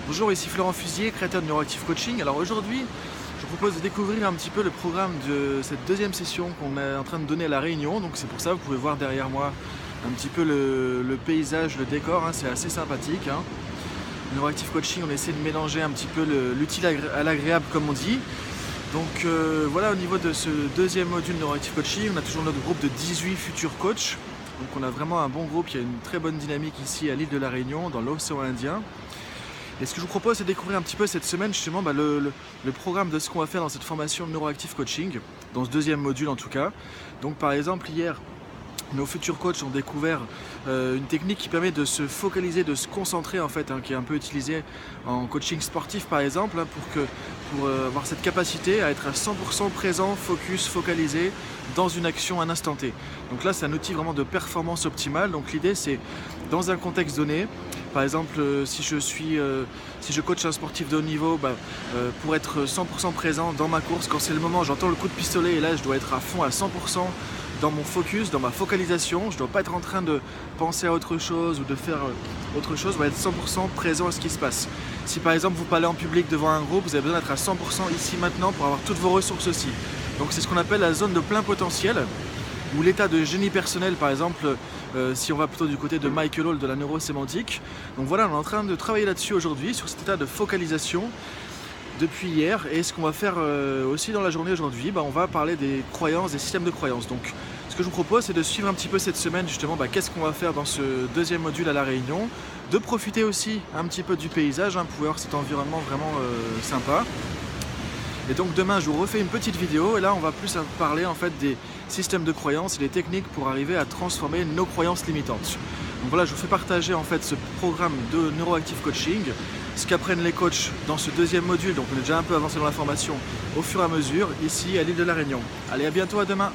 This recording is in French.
Bonjour, ici Florent Fusier, créateur de Neuroactive Coaching. Alors aujourd'hui, je vous propose de découvrir un petit peu le programme de cette deuxième session qu'on est en train de donner à La Réunion. Donc c'est pour ça, vous pouvez voir derrière moi un petit peu le paysage, le décor, hein, c'est assez sympathique. Neuroactive Coaching, on essaie de mélanger un petit peu l'utile à l'agréable comme on dit. Donc voilà, au niveau de ce deuxième module Neuroactive Coaching, on a toujours notre groupe de 18 futurs coachs. Donc on a vraiment un bon groupe, il y a une très bonne dynamique ici à l'île de La Réunion, dans l'océan Indien. Et ce que je vous propose, c'est de découvrir un petit peu cette semaine justement le programme de ce qu'on va faire dans cette formation Neuroactive Coaching, dans ce deuxième module en tout cas. Donc par exemple hier, nos futurs coachs ont découvert une technique qui permet de se focaliser, de se concentrer en fait, qui est un peu utilisée en coaching sportif par exemple, pour avoir cette capacité à être à 100% présent, focus, focalisé dans une action à un instant T. Donc là c'est un outil vraiment de performance optimale. Donc l'idée c'est dans un contexte donné, par exemple si je coach un sportif de haut niveau, pour être 100% présent dans ma course, quand c'est le moment, j'entends le coup de pistolet et là je dois être à fond à 100% dans mon focus, dans ma focalisation, je ne dois pas être en train de penser à autre chose ou de faire autre chose, je dois être 100% présent à ce qui se passe. Si par exemple vous parlez en public devant un groupe, vous avez besoin d'être à 100% ici maintenant pour avoir toutes vos ressources aussi. Donc c'est ce qu'on appelle la zone de plein potentiel, ou l'état de génie personnel par exemple, si on va plutôt du côté de Michael Hall de la neurosémantique. Donc voilà, on est en train de travailler là-dessus aujourd'hui, sur cet état de focalisation depuis hier, et ce qu'on va faire aussi dans la journée aujourd'hui, on va parler des croyances, des systèmes de croyances. Donc ce que je vous propose, c'est de suivre un petit peu cette semaine justement qu'est-ce qu'on va faire dans ce deuxième module à La Réunion, de profiter aussi un petit peu du paysage, pour voir cet environnement vraiment sympa. Et donc demain je vous refais une petite vidéo et là on va plus parler en fait des systèmes de croyances et des techniques pour arriver à transformer nos croyances limitantes. Donc voilà, je vous fais partager en fait ce programme de Neuroactive Coaching, ce qu'apprennent les coachs dans ce deuxième module, donc on est déjà un peu avancé dans la formation au fur et à mesure ici à l'île de La Réunion. Allez, à bientôt, à demain.